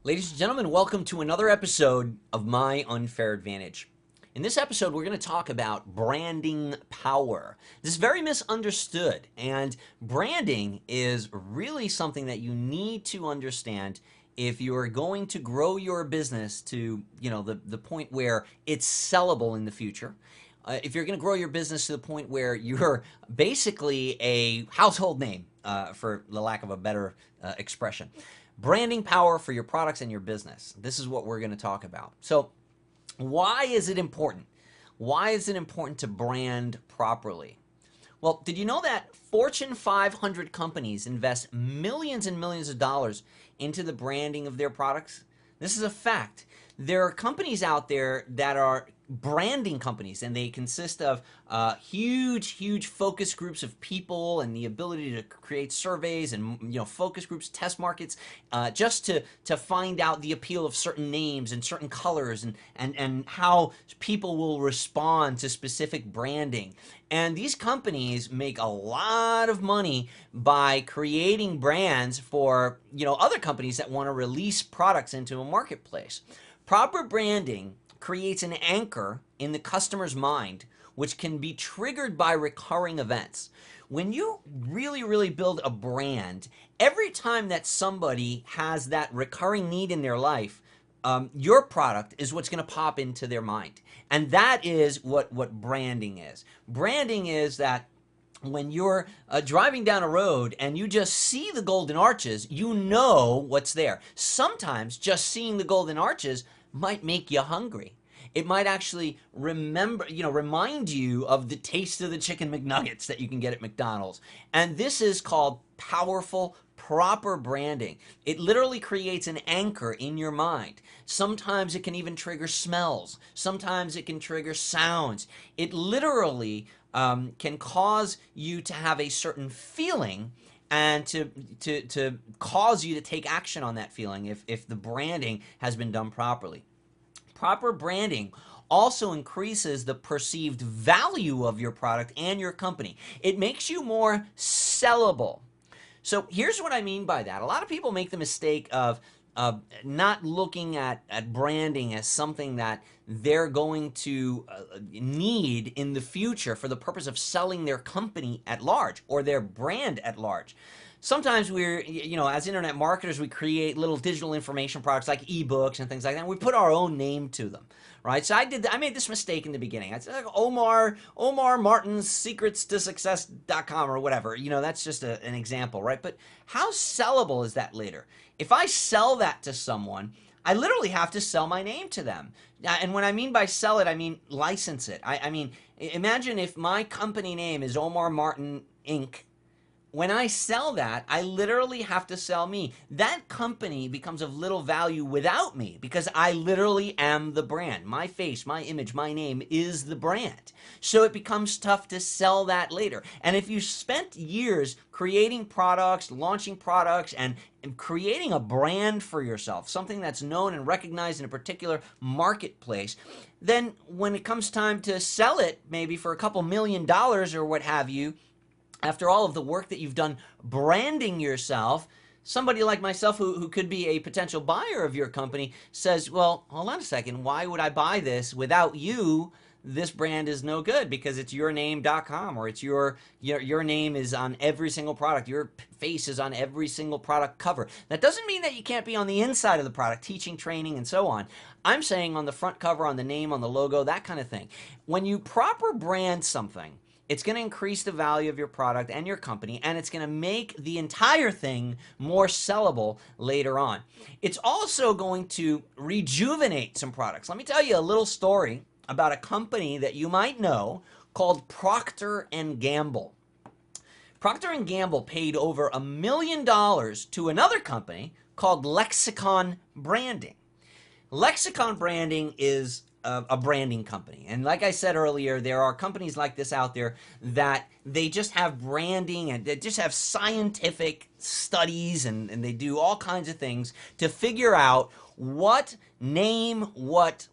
Ladies and gentlemen, welcome to another episode of My Unfair Advantage. In this episode, we're going to talk about branding power. This is very misunderstood, and branding is really something that you need to understand if you're going to grow your business to, the point where it's sellable in the future. If you're going to grow your business to the point where you're basically a household name, for the lack of a better expression. Branding power for your products and your business. This is what we're going to talk about. So, why is it important? Why is it important to brand properly? Well, did you know that Fortune 500 companies invest millions and millions of dollars into the branding of their products? This is a fact. There are companies out there that are branding companies, and they consist of huge focus groups of people and the ability to create surveys and focus groups, test markets, just to find out the appeal of certain names and certain colors and how people will respond to specific branding. And these companies make a lot of money by creating brands for other companies that want to release products into a marketplace. Proper branding creates an anchor in the customer's mind, which can be triggered by recurring events. When you really build a brand, every time that somebody has that recurring need in their life, your product is what's going to pop into their mind. And that is what branding is. Branding is that when you're driving down a road and you just see the golden arches, you know what's there. Sometimes just seeing the golden arches might make you hungry. It might actually remind you of the taste of the chicken McNuggets that you can get at McDonald's. And this is called powerful, proper branding. It literally creates an anchor in your mind. Sometimes it can even trigger smells. Sometimes it can trigger sounds. It literally can cause you to have a certain feeling and to cause you to take action on that feeling if the branding has been done properly. Proper branding also increases the perceived value of your product and your company. It makes you more sellable. So here's what I mean by that. A lot of people make the mistake of not looking at branding as something that they're going to need in the future for the purpose of selling their company at large or their brand at large. Sometimes we're, as internet marketers, we create little digital information products like ebooks and things like that. And we put our own name to them, right? So I made this mistake in the beginning. I said like Omar Martin's Secrets to Success.com or whatever. That's just an example, right? But how sellable is that later? If I sell that to someone, I literally have to sell my name to them. And when I mean by sell it, I mean license it. I mean, imagine if my company name is Omar Martin Inc. When I sell that, I literally have to sell me. That company becomes of little value without me because I literally am the brand. My face, my image, my name is the brand. So it becomes tough to sell that later. And if you spent years creating products, launching products, and creating a brand for yourself, something that's known and recognized in a particular marketplace, then when it comes time to sell it, maybe for a couple $1 million or what have you, after all of the work that you've done branding yourself, somebody like myself who could be a potential buyer of your company says, well, hold on a second, why would I buy this without you? This brand is no good because it's yourname.com or it's your name is on every single product. Your face is on every single product cover. That doesn't mean that you can't be on the inside of the product, teaching, training, and so on. I'm saying on the front cover, on the name, on the logo, that kind of thing. When you proper brand something, it's going to increase the value of your product and your company, and it's going to make the entire thing more sellable later on. It's also going to rejuvenate some products. Let me tell you a little story about a company that you might know called Procter & Gamble. Procter & Gamble paid over $1 million to another company called Lexicon Branding. Lexicon Branding is a branding company. And like I said earlier, there are companies like this out there that they just have branding and they just have scientific studies and they do all kinds of things to figure out what name, what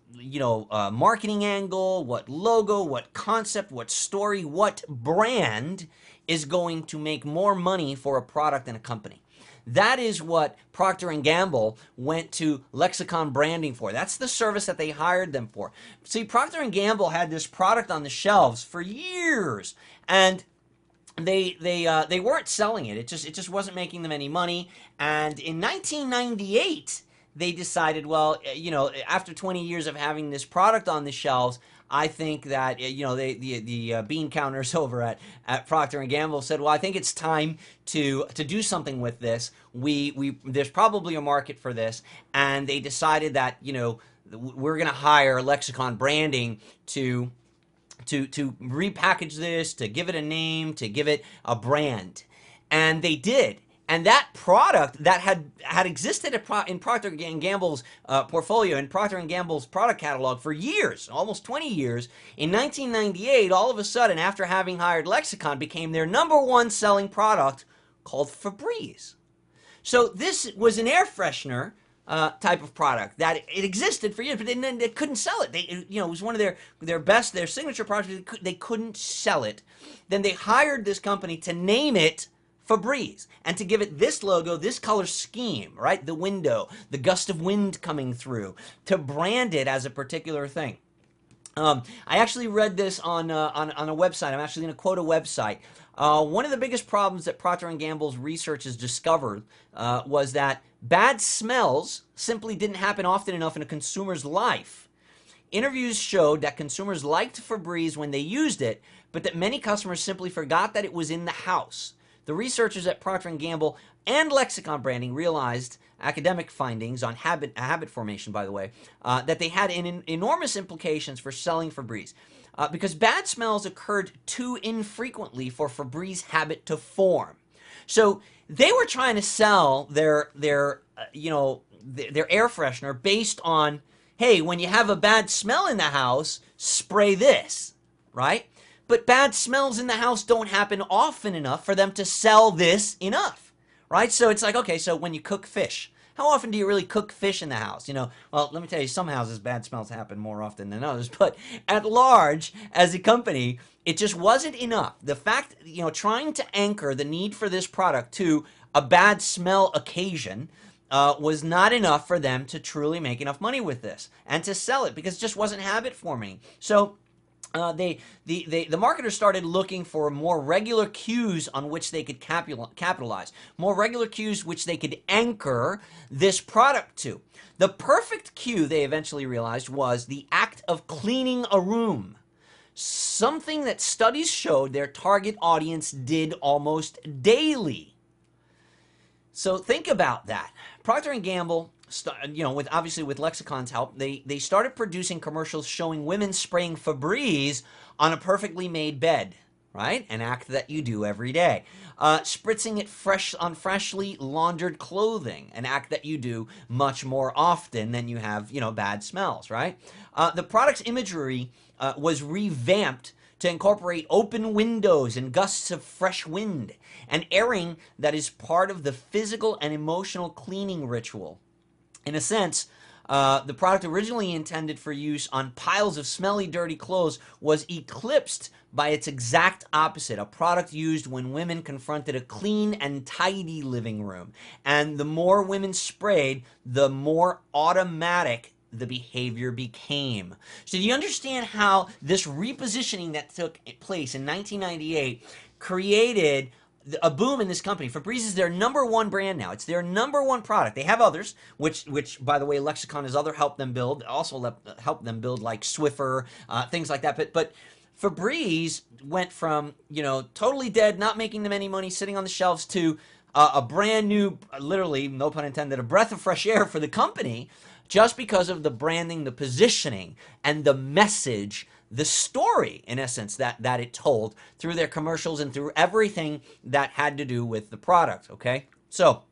marketing angle, what logo, what concept, what story, what brand is going to make more money for a product and a company. That is what Procter & Gamble went to Lexicon Branding for. That's the service that they hired them for. See, Procter & Gamble had this product on the shelves for years, and they weren't selling it. It just wasn't making them any money. And in 1998, they decided, well, after 20 years of having this product on the shelves, I think that the bean counters over at Procter and Gamble said, well, I think it's time to do something with this. We there's probably a market for this, and they decided that we're going to hire Lexicon Branding to repackage this, to give it a name, to give it a brand. And they did. And that product that had existed in Procter & Gamble's portfolio, in Procter & Gamble's product catalog for years, almost 20 years, in 1998, all of a sudden, after having hired Lexicon, became their #1 selling product called Febreze. So this was an air freshener type of product that it existed for years, but then they couldn't sell it. It was one of their signature products. They couldn't sell it. Then they hired this company to name it Febreze and to give it this logo, this color scheme, right? The window, the gust of wind coming through, to brand it as a particular thing. I actually read this on a website. I'm actually going to quote a website. One of the biggest problems that Procter & Gamble's research has discovered was that bad smells simply didn't happen often enough in a consumer's life. Interviews showed that consumers liked Febreze when they used it, but that many customers simply forgot that it was in the house. The researchers at Procter & Gamble and Lexicon Branding realized, academic findings on habit formation, by the way, that they had enormous implications for selling Febreze. Because bad smells occurred too infrequently for Febreze habit to form. So they were trying to sell their air freshener based on, hey, when you have a bad smell in the house, spray this, right? But bad smells in the house don't happen often enough for them to sell this enough, right? So it's like, okay, so when you cook fish, how often do you really cook fish in the house? Well, let me tell you, some houses bad smells happen more often than others, but at large, as a company, it just wasn't enough. The fact, trying to anchor the need for this product to a bad smell occasion was not enough for them to truly make enough money with this and to sell it, because it just wasn't habit forming. So the marketers started looking for more regular cues on which they could capitalize, more regular cues which they could anchor this product to. The perfect cue, they eventually realized, was the act of cleaning a room, something that studies showed their target audience did almost daily. So think about that. Procter & Gamble, with Lexicon's help, they started producing commercials showing women spraying Febreze on a perfectly made bed, right? An act that you do every day. Spritzing it on freshly laundered clothing, an act that you do much more often than you have, bad smells, right? The product's imagery was revamped to incorporate open windows and gusts of fresh wind, an airing that is part of the physical and emotional cleaning ritual. In a sense, the product originally intended for use on piles of smelly, dirty clothes was eclipsed by its exact opposite, a product used when women confronted a clean and tidy living room. And the more women sprayed, the more automatic the behavior became. So do you understand how this repositioning that took place in 1998 created a boom in this company? Febreze is their #1 brand now. It's their #1 product. They have others, which by the way, Lexicon has helped them build like Swiffer, things like that. But Febreze went from, totally dead, not making them any money, sitting on the shelves, to a brand new, literally, no pun intended, a breath of fresh air for the company, just because of the branding, the positioning, and the message, the story, in essence, that it told through their commercials and through everything that had to do with the product, okay? So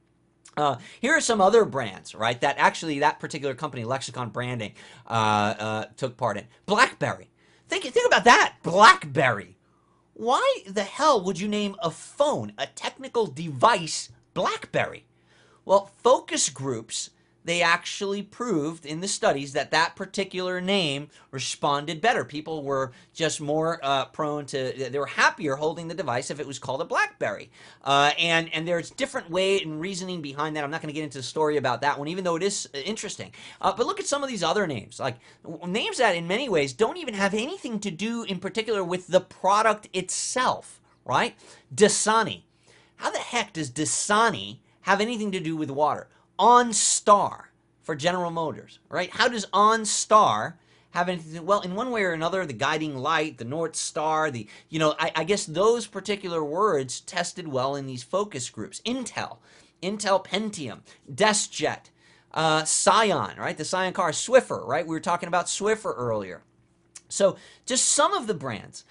here are some other brands, right, that actually that particular company, Lexicon Branding, took part in. BlackBerry. Think about that, BlackBerry. Why the hell would you name a phone, a technical device, BlackBerry? Well, focus groups they actually proved in the studies that that particular name responded better. People were just more prone to, they were happier holding the device if it was called a BlackBerry. And there's different way and reasoning behind that. I'm not going to get into the story about that one, even though it is interesting. But look at some of these other names, like names that in many ways don't even have anything to do in particular with the product itself, right? Dasani. How the heck does Dasani have anything to do with water? OnStar for General Motors, right? How does OnStar have anything to do? Well, in one way or another, the guiding light, the North Star, I guess those particular words tested well in these focus groups. Intel Pentium, DeskJet, Scion, right? The Scion car, Swiffer, right? We were talking about Swiffer earlier. So just some of the brands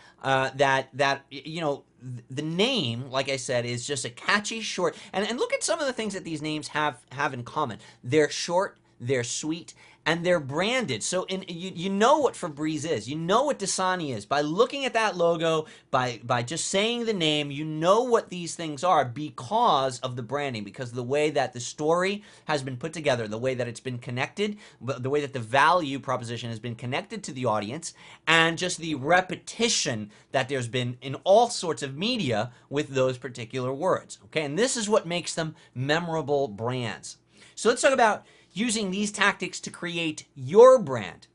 the name, like I said, is just a catchy short. And look at some of the things that these names have in common. They're short, they're sweet, and they're branded. So you know what Febreze is. You know what Dasani is. By looking at that logo, by just saying the name, you know what these things are because of the branding, because of the way that the story has been put together, the way that it's been connected, the way that the value proposition has been connected to the audience, and just the repetition that there's been in all sorts of media with those particular words. Okay, and this is what makes them memorable brands. So let's talk about using these tactics to create your brand.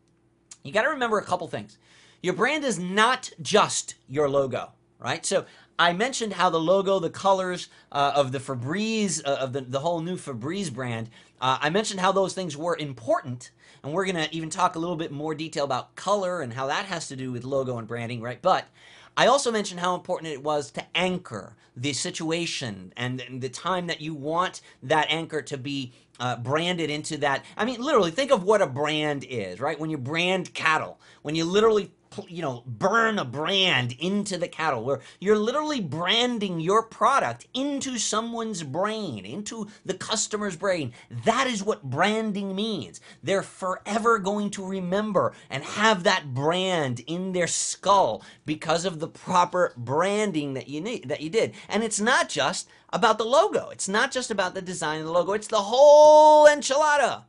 You got to remember a couple things. Your brand is not just your logo, right? So I mentioned how the logo, the colors of the Febreze, of the whole new Febreze brand, I mentioned how those things were important, and we're going to even talk a little bit more detail about color and how that has to do with logo and branding, right? But I also mentioned how important it was to anchor the situation and the time that you want that anchor to be branded into that. I mean, literally, think of what a brand is, right? When you brand cattle, when you literally burn a brand into the cattle, where you're literally branding your product into someone's brain, into the customer's brain. That is what branding means. They're forever going to remember and have that brand in their skull because of the proper branding that you did. And it's not just about the logo. It's not just about the design of the logo. It's the whole enchilada.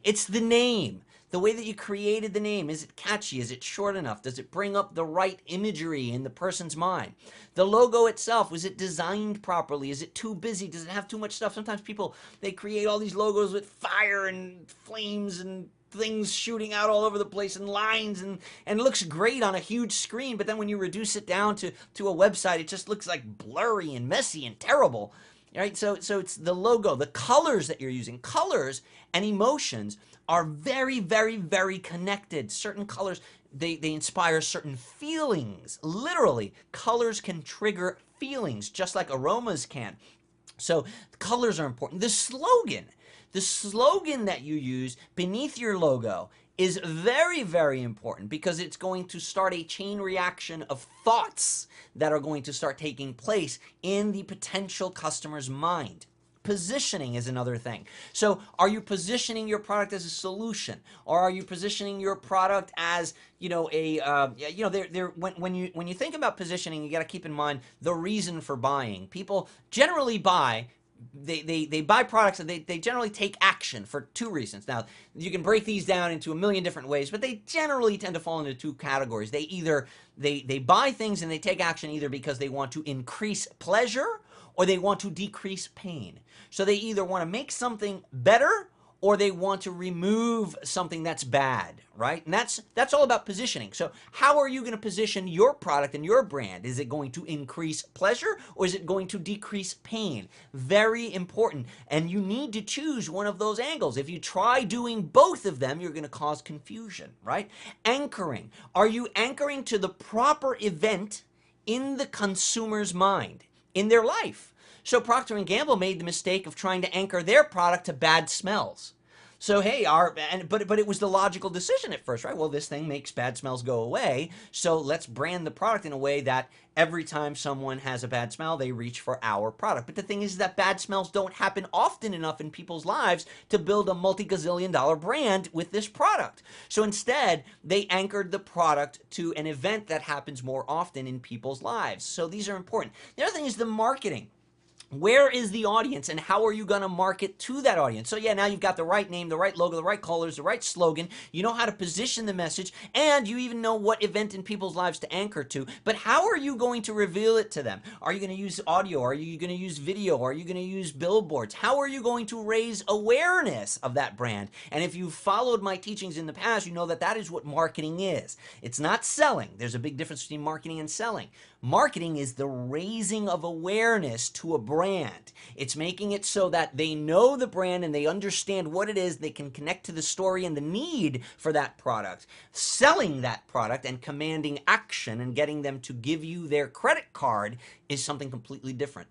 It's the name. The way that you created the name, is it catchy? Is it short enough? Does it bring up the right imagery in the person's mind? The logo itself, was it designed properly? Is it too busy? Does it have too much stuff? Sometimes people, they create all these logos with fire and flames and things shooting out all over the place and lines, and it looks great on a huge screen, but then when you reduce it down to a website, it just looks like blurry and messy and terrible. Right? So it's the logo, the colors that you're using. Colors and emotions are very, very, very connected. Certain colors, they inspire certain feelings. Literally, colors can trigger feelings just like aromas can. So colors are important. The slogan that you use beneath your logo is very, very important because it's going to start a chain reaction of thoughts that are going to start taking place in the potential customer's mind. Positioning is another thing. So are you positioning your product as a solution, or are you positioning your product as, when you think about positioning, you got to keep in mind the reason for buying. People generally buy they buy products and they generally take action for two reasons. Now, you can break these down into a million different ways, but they generally tend to fall into two categories. They either they buy things and they take action either because they want to increase pleasure or they want to decrease pain. So they either want to make something better or they want to remove something that's bad, right? And that's all about positioning. So how are you going to position your product and your brand? Is it going to increase pleasure or is it going to decrease pain? Very important. And you need to choose one of those angles. If you try doing both of them, you're going to cause confusion, right? Anchoring. Are you anchoring to the proper event in the consumer's mind, in their life? So Procter & Gamble made the mistake of trying to anchor their product to bad smells. So hey, but it was the logical decision at first, right? Well, this thing makes bad smells go away, so let's brand the product in a way that every time someone has a bad smell, they reach for our product. But the thing is that bad smells don't happen often enough in people's lives to build a multi-gazillion-dollar brand with this product. So instead, they anchored the product to an event that happens more often in people's lives. So these are important. The other thing is the marketing. Where is the audience and how are you going to market to that audience? So yeah, now you've got the right name, the right logo, the right colors, the right slogan. You know how to position the message, and you even know what event in people's lives to anchor to. But how are you going to reveal it to them? Are you going to use audio? Are you going to use video? Are you going to use billboards? How are you going to raise awareness of that brand? And if you've followed my teachings in the past, you know that that is what marketing is. It's not selling. There's a big difference between marketing and selling. Marketing is the raising of awareness to a brand. It's making it so that they know the brand and they understand what it is. They can connect to the story and the need for that product. Selling that product and commanding action and getting them to give you their credit card is something completely different.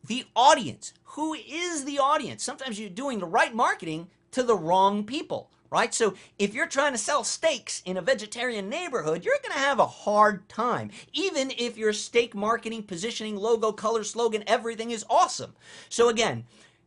The audience. Who is the audience? Sometimes you're doing the right marketing to the wrong people. Right? So if you're trying to sell steaks in a vegetarian neighborhood, you're going to have a hard time, even if your steak marketing, positioning, logo, color, slogan, everything is awesome. So again,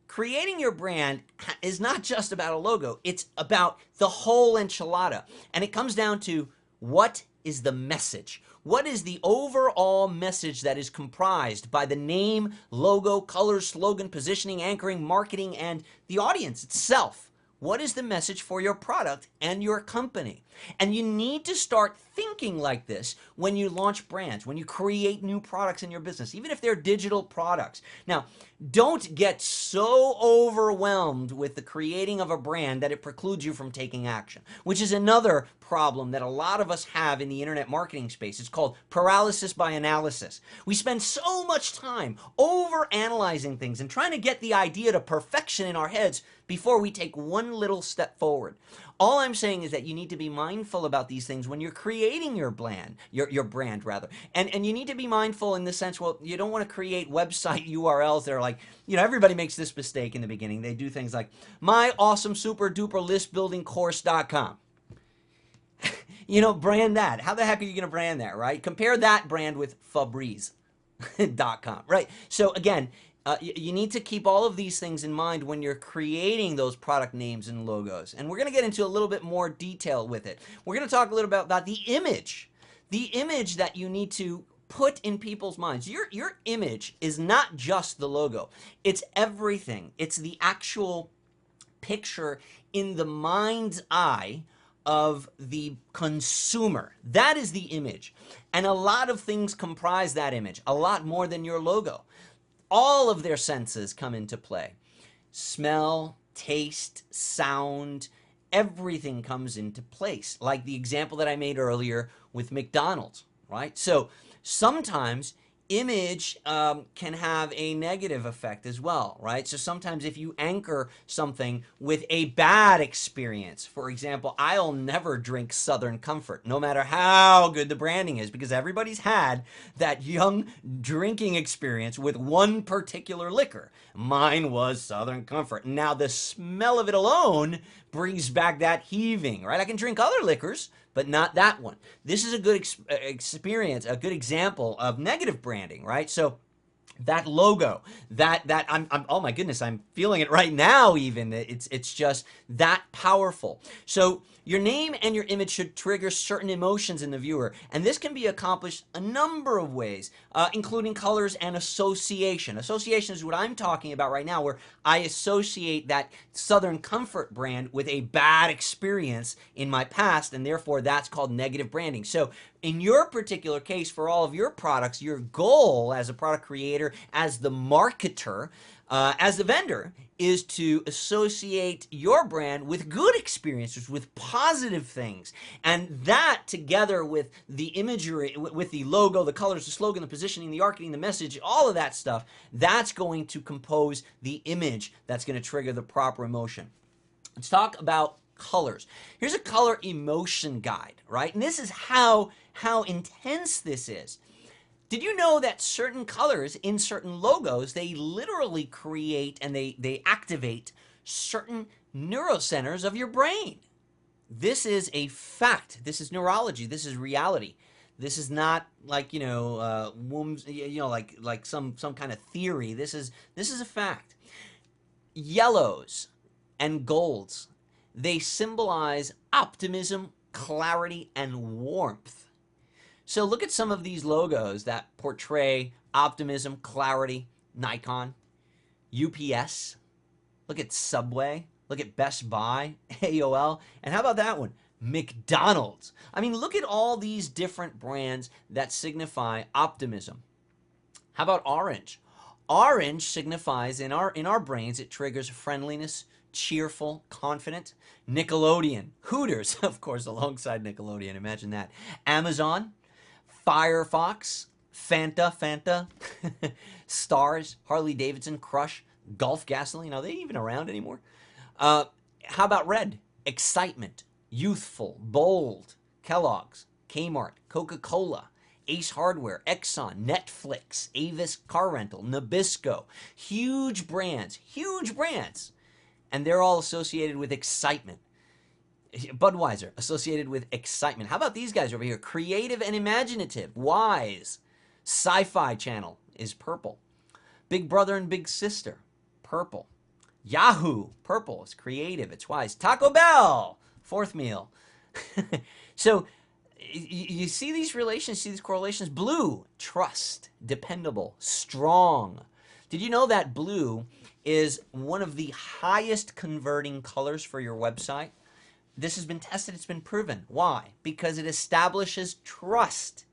creating your brand is not just about a logo. It's about the whole enchilada. And it comes down to, what is the message? What is the overall message that is comprised by the name, logo, color, slogan, positioning, anchoring, marketing, and the audience itself? What is the message for your product and your company? And you need to start thinking like this when you launch brands, when you create new products in your business, even if they're digital products. Now, don't get so overwhelmed with the creating of a brand that it precludes you from taking action, which is another problem that a lot of us have in the internet marketing space. It's called paralysis by analysis. We spend so much time over analyzing things and trying to get the idea to perfection in our heads before we take one little step forward. All I'm saying is that you need to be mindful about these things when you're creating your brand, your brand rather. And you need to be mindful in the sense, well, you don't want to create website URLs that are like, everybody makes this mistake in the beginning. They do things like myawesomesuperduperlistbuildingcourse.com. Brand that. How the heck are you going to brand that, right? Compare that brand with Febreze.com, right? So again, you need to keep all of these things in mind when you're creating those product names and logos. And we're going to get into a little bit more detail with it. We're going to talk a little bit about the image that you need to put in people's minds. Your image is not just the logo. It's everything. It's the actual picture in the mind's eye of the consumer. That is the image. And a lot of things comprise that image, a lot more than your logo. All of their senses come into play. Smell, taste, sound, everything comes into place. Like the example that I made earlier with McDonald's, right? So sometimes image can have a negative effect as well, right? So sometimes if you anchor something with a bad experience, for example, I'll never drink Southern Comfort, no matter how good the branding is, because everybody's had that young drinking experience with one particular liquor. Mine was Southern Comfort. Now the smell of it alone brings back that heaving, right? I can drink other liquors, but not that one. This is a good experience, a good example of negative branding, right? So that logo, I'm oh my goodness, I'm feeling it right now even. It's just that powerful. So your name and your image should trigger certain emotions in the viewer, and this can be accomplished a number of ways, including colors and association. Association is what I'm talking about right now, where I associate that Southern Comfort brand with a bad experience in my past, and therefore that's called negative branding. So in your particular case, for all of your products, your goal as a product creator, as the marketer, as the vendor, is to associate your brand with good experiences, with positive things. And that, together with the imagery, with the logo, the colors, the slogan, the positioning, the marketing, the message, all of that stuff, that's going to compose the image that's going to trigger the proper emotion. Let's talk about colors. Here's a color emotion guide, right? And this is how intense this is. Did you know that certain colors in certain logos, they literally create and they activate certain neurocenters of your brain? This is a fact. This is neurology. This is reality. This is not like, like some kind of theory. This is a fact. Yellows and golds, they symbolize optimism, clarity, and warmth. So look at some of these logos that portray optimism, clarity. Nikon, UPS. Look at Subway. Look at Best Buy, AOL. And how about that one? McDonald's. I mean, look at all these different brands that signify optimism. How about orange? Orange signifies in our brains, it triggers friendliness, cheerful, confident. Nickelodeon, Hooters, of course, alongside Nickelodeon. Imagine that. Amazon, Firefox, Fanta, Stars, Harley Davidson, Crush, Gulf Gasoline. Are they even around anymore? How about red? Excitement, youthful, bold. Kellogg's, Kmart, Coca-Cola, Ace Hardware, Exxon, Netflix, Avis Car Rental, Nabisco. Huge brands, and they're all associated with excitement. Budweiser, associated with excitement. How about these guys over here? Creative and imaginative. Wise. Sci-Fi Channel is purple. Big Brother and Big Sister, purple. Yahoo, purple. It's creative, it's wise. Taco Bell, fourth meal. So you see these relations, see these correlations. Blue, trust, dependable, strong. Did you know that blue is one of the highest converting colors for your website? This has been tested, it's been proven. Why? Because it establishes trust.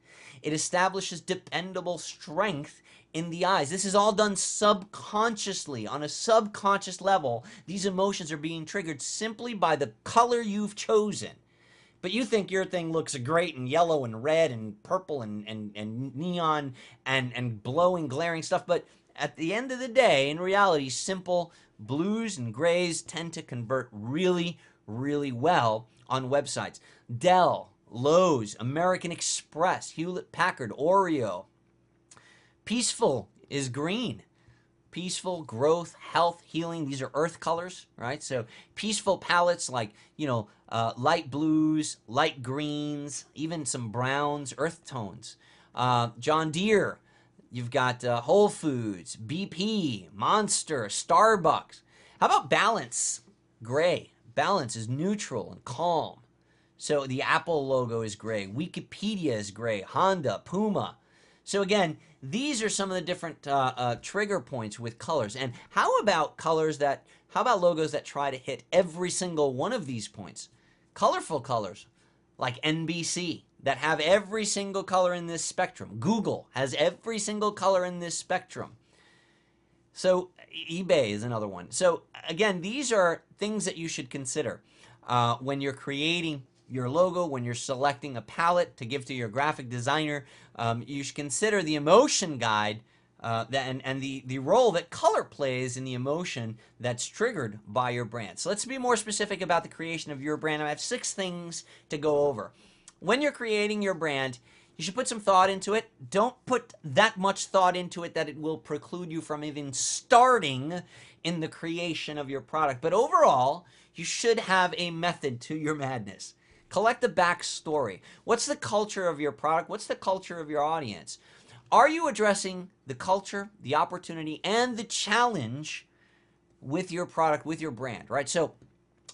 It establishes dependable strength in the eyes. This is all done subconsciously. On a subconscious level, these emotions are being triggered simply by the color you've chosen. But you think your thing looks great and yellow and red and purple and neon and glowing, glaring stuff. But at the end of the day, in reality, simple blues and grays tend to convert really, really well on websites. Dell, Lowe's, American Express, Hewlett-Packard, Oreo. Peaceful is green. Peaceful, growth, health, healing. These are earth colors, right? So peaceful palettes like, light blues, light greens, even some browns, earth tones. John Deere, you've got Whole Foods, BP, Monster, Starbucks. How about balance? Gray. Balance is neutral and calm. So the Apple logo is gray. Wikipedia is gray. Honda, Puma. So again, these are some of the different trigger points with colors. And how about logos that try to hit every single one of these points? Colorful colors like NBC that have every single color in this spectrum. Google has every single color in this spectrum. So eBay is another one. So again, these are things that you should consider when you're creating your logo, when you're selecting a palette to give to your graphic designer. You should consider the emotion guide and the role that color plays in the emotion that's triggered by your brand. So let's be more specific about the creation of your brand. I have 6 things to go over. When you're creating your brand, you should put some thought into it. Don't put that much thought into it that it will preclude you from even starting in the creation of your product. But overall, you should have a method to your madness. Collect the backstory. What's the culture of your product? What's the culture of your audience? Are you addressing the culture, the opportunity, and the challenge with your product, with your brand, right? So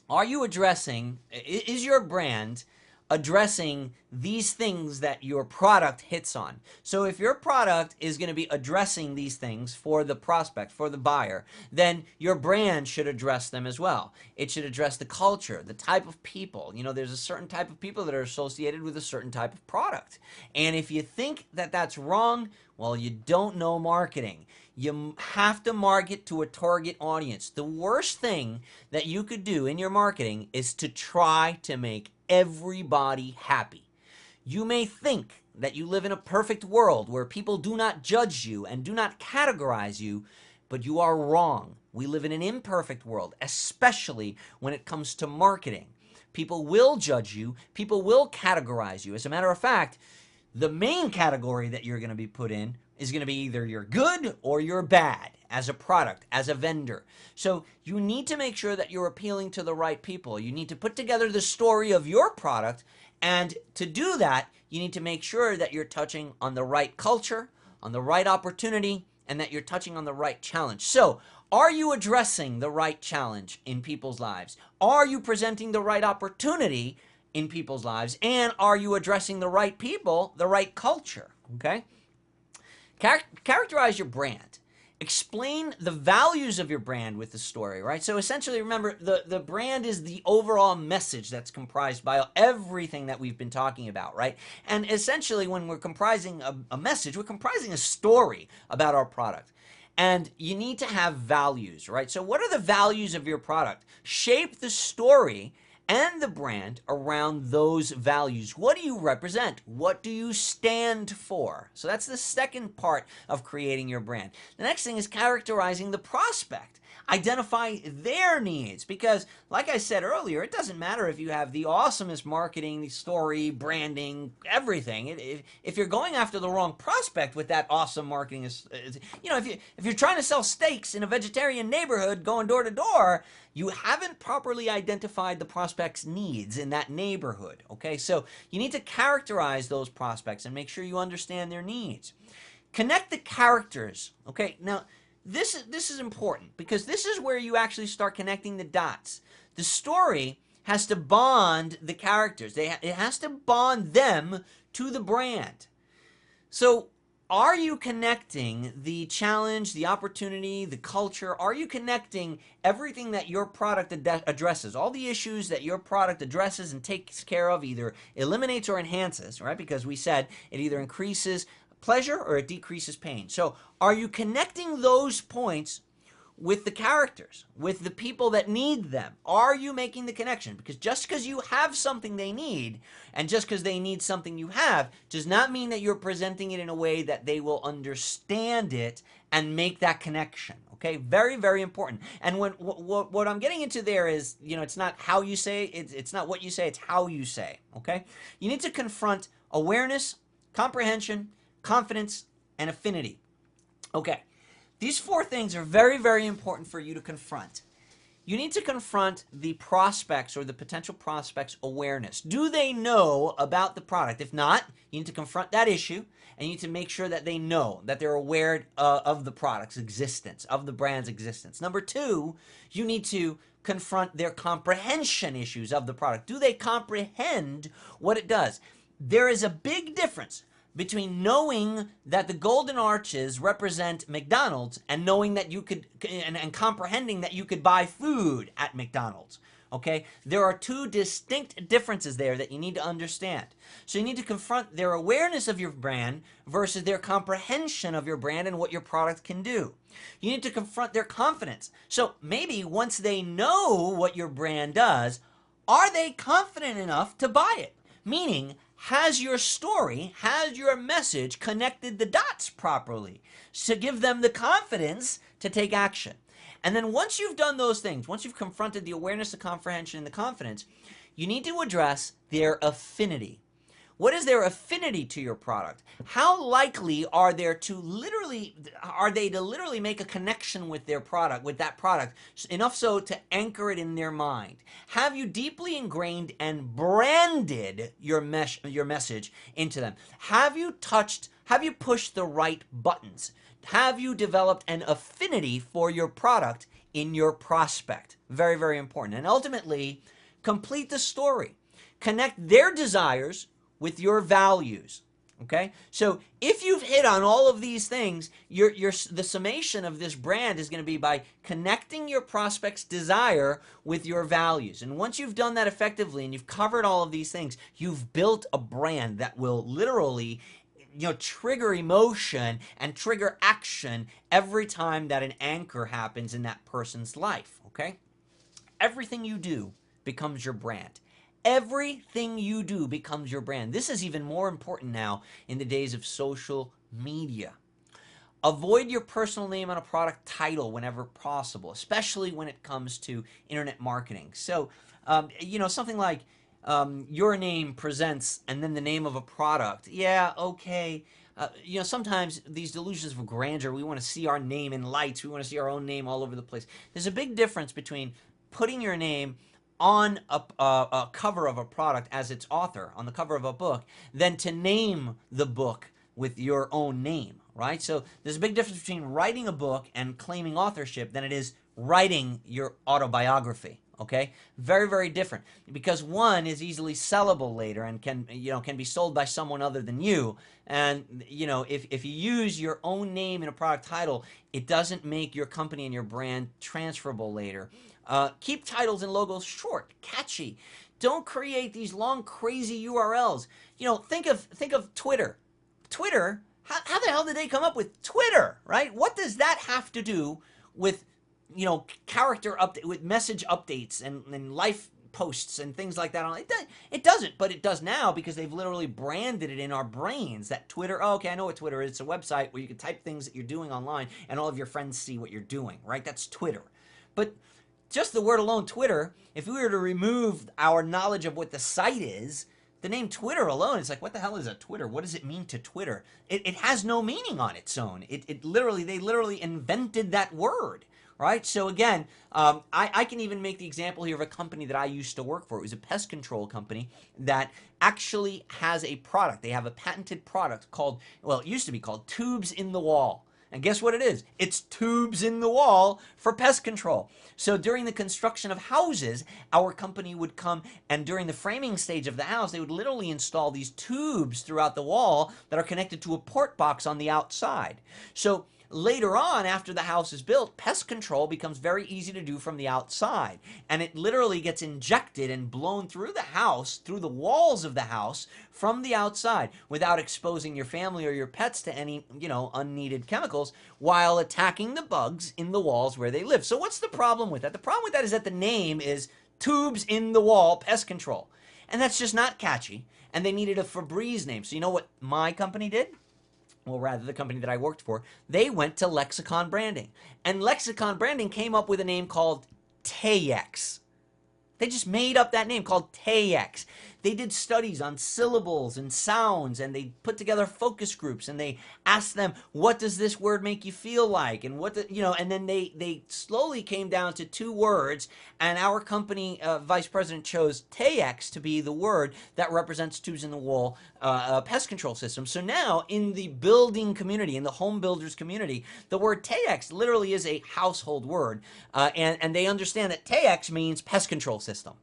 are you addressing, is your brand addressing these things that your product hits on? So if your product is going to be addressing these things for the prospect, for the buyer, then your brand should address them as well. It should address the culture, the type of people. There's a certain type of people that are associated with a certain type of product. And if you think that that's wrong, well, you don't know marketing. You have to market to a target audience. The worst thing that you could do in your marketing is to try to make everybody happy. You may think that you live in a perfect world where people do not judge you and do not categorize you, but you are wrong. We live in an imperfect world, especially when it comes to marketing. People will judge you. People will categorize you. As a matter of fact, the main category that you're going to be put in is going to be either you're good or you're bad as a product, as a vendor. So you need to make sure that you're appealing to the right people. You need to put together the story of your product, and to do that, you need to make sure that you're touching on the right culture, on the right opportunity, and that you're touching on the right challenge. So are you addressing the right challenge in people's lives? Are you presenting the right opportunity in people's lives? And are you addressing the right people, the right culture? Okay? Characterize your brand. explain the values of your brand with the story, right? So essentially, remember, the brand is the overall message that's comprised by everything that we've been talking about, right? And essentially, when we're comprising a message, we're comprising a story about our product. And you need to have values, right? So what are the values of your product? Shape the story and the brand around those values. What do you represent? What do you stand for? So that's the second part of creating your brand. The next thing is characterizing the prospect. Identify their needs, because like I said earlier, it doesn't matter if you have the awesomest marketing, the story, branding, everything. If you're going after the wrong prospect with that awesome marketing, if you're trying to sell steaks in a vegetarian neighborhood going door to door, you haven't properly identified the prospect's needs in that neighborhood, okay? So you need to characterize those prospects and make sure you understand their needs. Connect the characters, okay? Now, this is important, because this is where you actually start connecting the dots. The story has to bond the characters. It has to bond them to the brand. So are you connecting the challenge, the opportunity, the culture? Are you connecting everything that your product addresses, all the issues that your product addresses and takes care of, either eliminates or enhances, right? Because we said it either increases pleasure or it decreases pain. So are you connecting those points with the characters, with the people that need them? Are you making the connection? Because just because you have something they need, and just because they need something you have, does not mean that you're presenting it in a way that they will understand it and make that connection. Okay, very, very important. And what I'm getting into there is, it's not how you say, it's not what you say, it's how you say. Okay, you need to confront awareness, comprehension, confidence, and affinity. Okay, these four things are very, very important for you to confront. You need to confront the prospects or the potential prospects' awareness. Do they know about the product? If not, you need to confront that issue, and you need to make sure that they know, that they're aware of the product's existence, of the brand's existence. Number two, you need to confront their comprehension issues of the product. Do they comprehend what it does? There is a big difference between knowing that the Golden Arches represent McDonald's and knowing that you could, and comprehending that you could buy food at McDonald's. Okay? There are two distinct differences there that you need to understand. So you need to confront their awareness of your brand versus their comprehension of your brand and what your product can do. You need to confront their confidence. So maybe once they know what your brand does, are they confident enough to buy it? Meaning, has your story, has your message connected the dots properly to give them the confidence to take action? And then once you've done those things, once you've confronted the awareness, the comprehension, and the confidence, you need to address their affinity. What is their affinity to your product? How likely are they to literally make a connection with their product, with that product, enough so to anchor it in their mind? Have you deeply ingrained and branded your message into them? Have you pushed the right buttons? Have you developed an affinity for your product in your prospect? Very, very important. And ultimately, complete the story. Connect their desires with your values. Okay, so if you've hit on all of these things, the summation of this brand is going to be by connecting your prospect's desire with your values. And once you've done that effectively and you've covered all of these things, you've built a brand that will literally trigger emotion and trigger action every time that an anchor happens in that person's life. Okay, everything you do becomes your brand. Everything you do becomes your brand. This is even more important now in the days of social media. Avoid your personal name on a product title whenever possible, especially when it comes to internet marketing. So, something like your name presents and then the name of a product. Yeah, okay. Sometimes these delusions of grandeur, we want to see our name in lights. We want to see our own name all over the place. There's a big difference between putting your name on a cover of a product as its author, on the cover of a book, than to name the book with your own name, right? So there's a big difference between writing a book and claiming authorship than it is writing your autobiography, Okay, very, very different, because one is easily sellable later and can be sold by someone other than you. And if you use your own name in a product title, it doesn't make your company and your brand transferable later. Keep titles and logos short, catchy. Don't create these long, crazy URLs. Think of Twitter. Twitter. How the hell did they come up with Twitter, right? What does that have to do with character update, with message updates and life posts and things like that? It doesn't, but it does now, because they've literally branded it in our brains that Twitter, oh, okay, I know what Twitter is. It's a website where you can type things that you're doing online and all of your friends see what you're doing, right? That's Twitter. But just the word alone, Twitter, if we were to remove our knowledge of what the site is, the name Twitter alone, it's like, what the hell is a Twitter? What does it mean to Twitter? It has no meaning on its own. They literally invented that word, right? So again, I can even make the example here of a company that I used to work for. It was a pest control company that actually has a product. They have a patented product called, well, it used to be called Tubes in the Wall. And guess what it is? It's tubes in the wall for pest control. So during the construction of houses, our company would come, and during the framing stage of the house, they would literally install these tubes throughout the wall that are connected to a port box on the outside. So later on, after the house is built, pest control becomes very easy to do from the outside. And it literally gets injected and blown through the house, through the walls of the house, from the outside, without exposing your family or your pets to any, unneeded chemicals, while attacking the bugs in the walls where they live. So what's the problem with that? The problem with that is that the name is Tubes in the Wall Pest Control. And that's just not catchy. And they needed a Febreze name. So you know what my company did? Well, rather, the company that I worked for, they went to Lexicon Branding. And Lexicon Branding came up with a name called Tayex. They just made up that name called Tayex. They did studies on syllables and sounds, and they put together focus groups, and they asked them, what does this word make you feel like? And and then they slowly came down to two words, and our company vice president chose Tayex to be the word that represents Tubes in the Wall pest control system. So now in the building community, in the home builders community, the word Tayex literally is a household word, and they understand that Tayex means pest control system.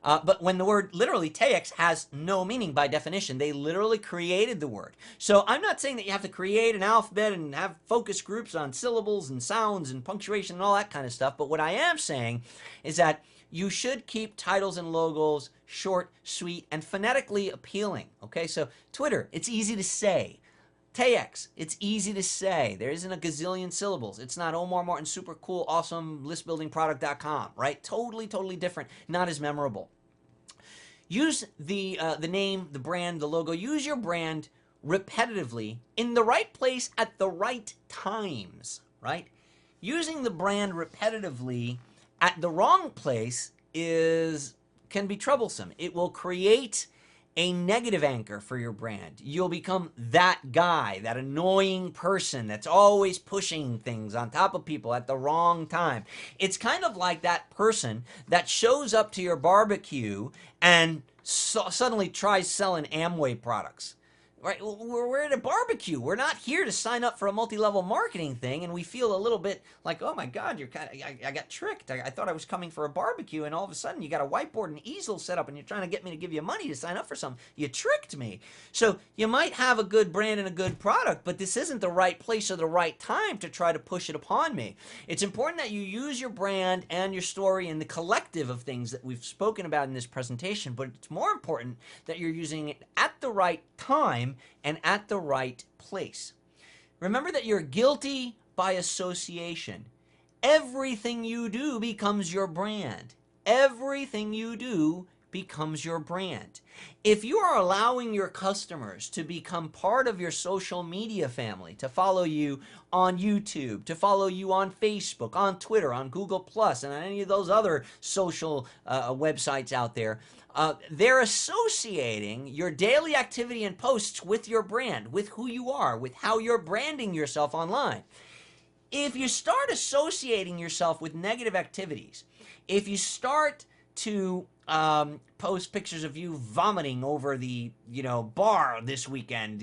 But when the word literally Tayex has no meaning by definition, they literally created the word. So I'm not saying that you have to create an alphabet and have focus groups on syllables and sounds and punctuation and all that kind of stuff. But what I am saying is that you should keep titles and logos short, sweet, and phonetically appealing. Okay, so Twitter, it's easy to say. Tayex, it's easy to say. There isn't a gazillion syllables. It's not Omar Martin, super cool, awesome, listbuildingproduct.com, right? Totally, totally different, not as memorable. Use the name, the brand, the logo. Use your brand repetitively in the right place at the right times, right? Using the brand repetitively at the wrong place can be troublesome. It will create a negative anchor for your brand. You'll become that guy, that annoying person that's always pushing things on top of people at the wrong time. It's kind of like that person that shows up to your barbecue and suddenly tries selling Amway products. Right? We're at a barbecue. We're not here to sign up for a multi-level marketing thing, and we feel a little bit like, oh my God, I got tricked. I thought I was coming for a barbecue, and all of a sudden you got a whiteboard and easel set up, and you're trying to get me to give you money to sign up for something. You tricked me. So you might have a good brand and a good product, but this isn't the right place or the right time to try to push it upon me. It's important that you use your brand and your story and the collective of things that we've spoken about in this presentation, but it's more important that you're using it at the right time and at the right place. Remember that you're guilty by association. Everything you do becomes your brand. Everything you do becomes your brand. If you are allowing your customers to become part of your social media family, to follow you on YouTube, to follow you on Facebook, on Twitter, on Google+, and on any of those other social websites out there, they're associating your daily activity and posts with your brand, with who you are, with how you're branding yourself online. If you start associating yourself with negative activities, if you start to post pictures of you vomiting over the, bar this weekend.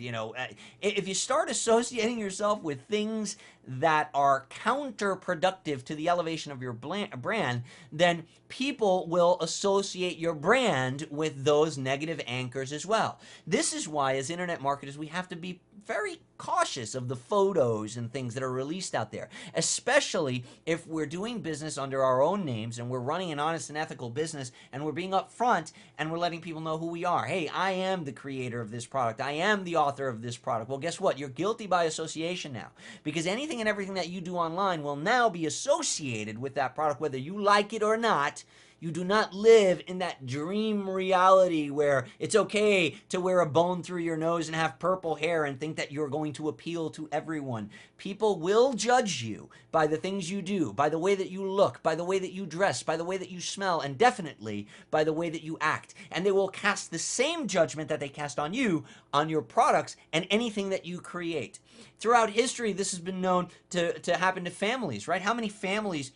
If you start associating yourself with things that are counterproductive to the elevation of your brand, then people will associate your brand with those negative anchors as well. This is why, as internet marketers, we have to be very cautious of the photos and things that are released out there, especially if we're doing business under our own names and we're running an honest and ethical business and we're being upfront and we're letting people know who we are. Hey, I am the creator of this product. I am the author of this product. Well, guess what? You're guilty by association now, because anything and everything that you do online will now be associated with that product, whether you like it or not. You do not live in that dream reality where it's okay to wear a bone through your nose and have purple hair and think that you're going to appeal to everyone. People will judge you by the things you do, by the way that you look, by the way that you dress, by the way that you smell, and definitely by the way that you act. And they will cast the same judgment that they cast on you, on your products, and anything that you create. Throughout history, this has been known to happen to families, right? How many families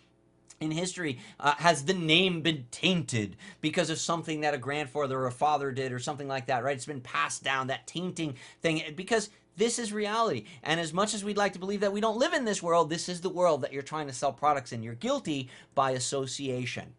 in history has the name been tainted because of something that a grandfather or a father did or something like that, right? It's been passed down, that tainting thing, because this is reality. And as much as we'd like to believe that we don't live in this world, this is the world that you're trying to sell products in. You're guilty by association.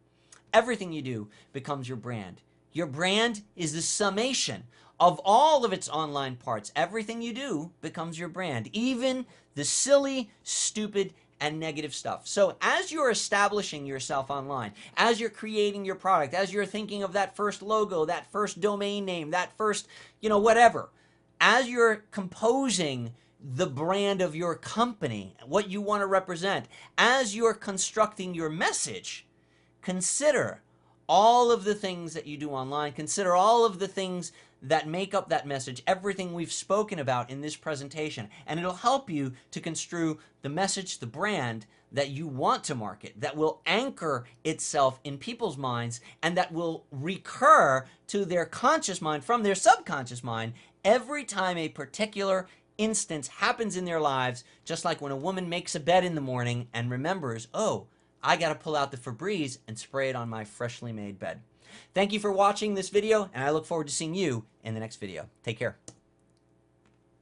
Everything you do becomes your brand. Your brand is the summation of all of its online parts. Everything you do becomes your brand, even the silly, stupid, and negative stuff. So as you're establishing yourself online, as you're creating your product, as you're thinking of that first logo, that first domain name, that first, whatever, as you're composing the brand of your company, what you want to represent, as you're constructing your message, consider all of the things that you do online. Consider all of the things that make up that message, everything we've spoken about in this presentation, and it'll help you to construe the message, the brand that you want to market, that will anchor itself in people's minds and that will recur to their conscious mind from their subconscious mind every time a particular instance happens in their lives, just like when a woman makes a bed in the morning and remembers, oh, I got to pull out the Febreze and spray it on my freshly made bed. Thank you for watching this video, and I look forward to seeing you in the next video. Take care.